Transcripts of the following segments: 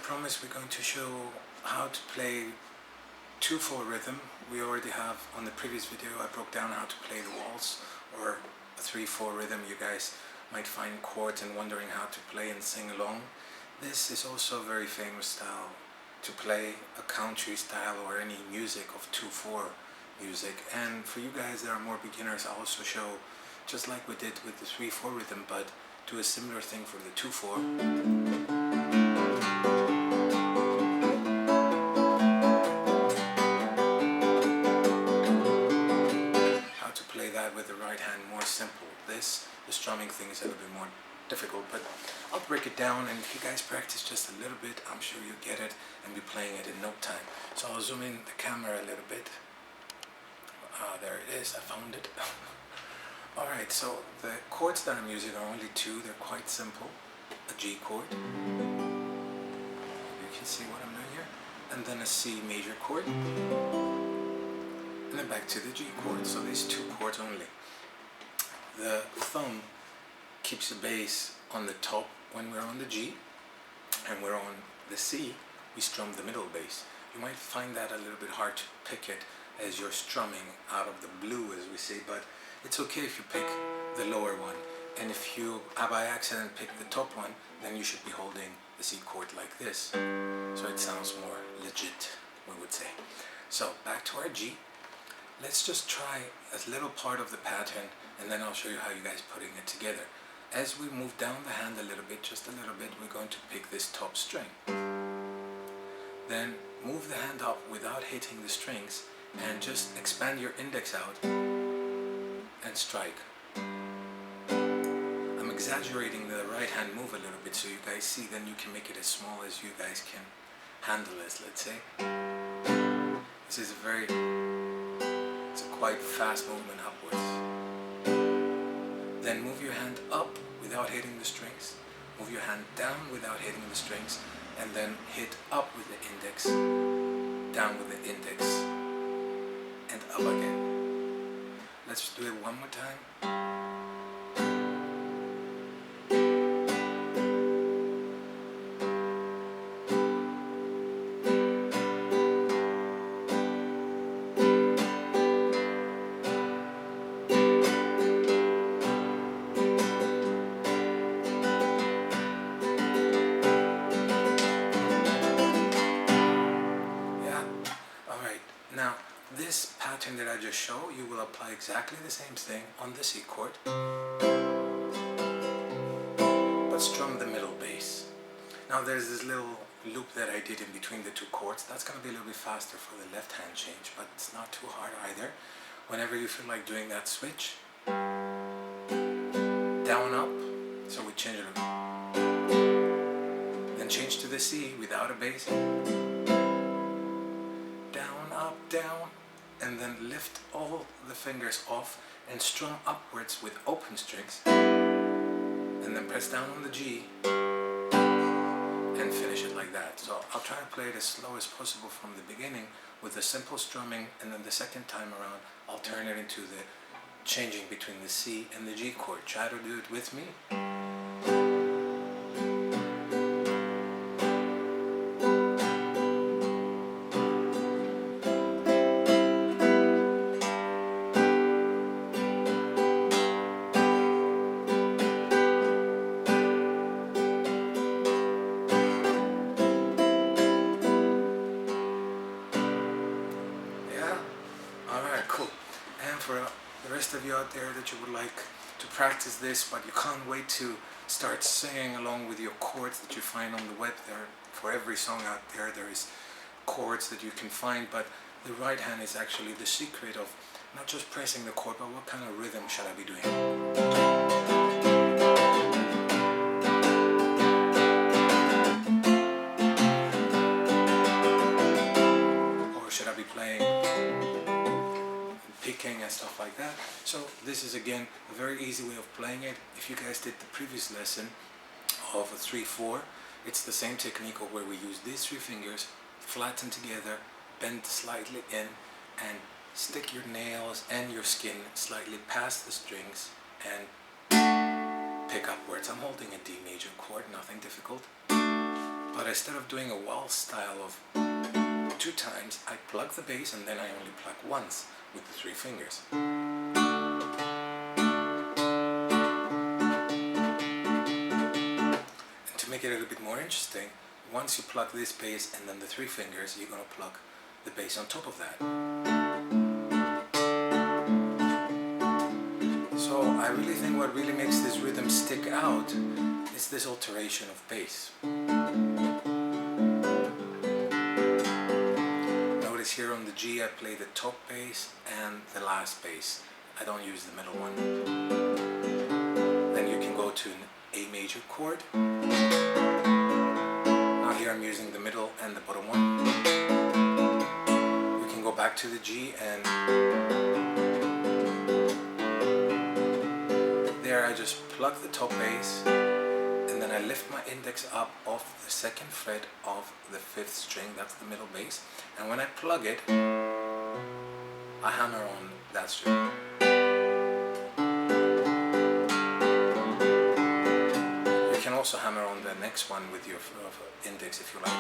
promised, we're going to show how to play 2/4 rhythm. We already have, on the previous video, I broke down how to play the waltz or a 3/4 rhythm. You guys might find chords and wondering how to play and sing along. This is also a very famous style to play, a country style or any music of 2/4 music. And for you guys that are more beginners, I'll also show, just like we did with the 3/4 rhythm, but do a similar thing for the 2/4. How to play that with the right hand, more simple. The strumming thing is a little bit more difficult, but I'll break it down, and if you guys practice just a little bit, I'm sure you'll get it and be playing it in no time. So I'll zoom in the camera a little bit. There it is, I found it. Alright, so the chords that I'm using are only two. They're quite simple. A G chord, you can see what I'm doing here, and then a C major chord, and then back to the G chord. So these two chords only. The thumb keeps the bass on the top when we're on the G, and we're on the C, we strum the middle bass. You might find that a little bit hard to pick it as you're strumming out of the blue, as we say, but it's okay if you pick the lower one, and if you by accident pick the top one, then you should be holding the C chord like this, so it sounds more legit, we would say. So back to our G. Let's just try a little part of the pattern, and then I'll show you how you guys putting it together. As we move down the hand a little bit, just a little bit, we're going to pick this top string. Then move the hand up without hitting the strings, and just expand your index out and strike. I'm exaggerating the right hand move a little bit so you guys see, then you can make it as small as you guys can handle this, let's say. This is it's a quite fast movement upwards. Then move your hand up without hitting the strings. Move your hand down without hitting the strings, and then hit up with the index, down with the index, and up again. Let's do it one more time. Now, this pattern that I just showed, you will apply exactly the same thing on the C chord, but strum the middle bass. Now there's this little loop that I did in between the two chords. That's going to be a little bit faster for the left hand change, but it's not too hard either. Whenever you feel like doing that switch, down, up, so we change it, then change to the C without a bass, up, down, and then lift all the fingers off and strum upwards with open strings, and then press down on the G and finish it like that. So I'll try to play it as slow as possible from the beginning with the simple strumming, and then the second time around I'll turn it into the changing between the C and the G chord. Try to do it with me. For the rest of you out there that you would like to practice this, but you can't wait to start singing along with your chords that you find on the web, there for every song out there is chords that you can find, but the right hand is actually the secret of not just pressing the chord, but what kind of rhythm should I be doing? Or should I be playing, picking and stuff like that? So this is again a very easy way of playing it. If you guys did the previous lesson of a 3/4, it's the same technique of where we use these three fingers, flatten together, bend slightly in, and stick your nails and your skin slightly past the strings and pick upwards. I'm holding a D major chord, nothing difficult, But instead of doing a waltz style of 2 times, I plug the bass and then I only pluck once with the 3 fingers. And to make it a little bit more interesting, once you plug this bass and then the 3 fingers, you're going to pluck the bass on top of that. So I really think what really makes this rhythm stick out is this alteration of bass. Notice here on the G I play the top bass and the last bass. I don't use the middle one. Then you can go to an A major chord. Now here I'm using the middle and the bottom one. We can go back to the G and there I just plug the top bass and then I lift my index up off the 2nd fret of the 5th string, that's the middle bass, and when I plug it, I hammer on that string. You can also hammer on the next one with your index if you like.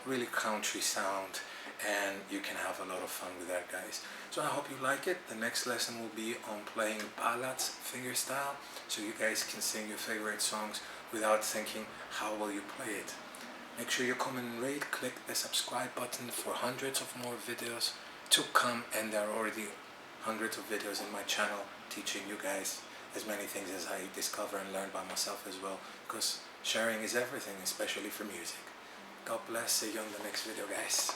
Really country sound, and you can have a lot of fun with that, guys. So I hope you like it. The next lesson will be on playing ballads fingerstyle, so you guys can sing your favorite songs without thinking how will you play it. Make sure you comment and rate, click the subscribe button for hundreds of more videos to come, and there are already hundreds of videos in my channel teaching you guys as many things as I discover and learn by myself as well, because sharing is everything, especially for music. God bless. See you on the next video, guys.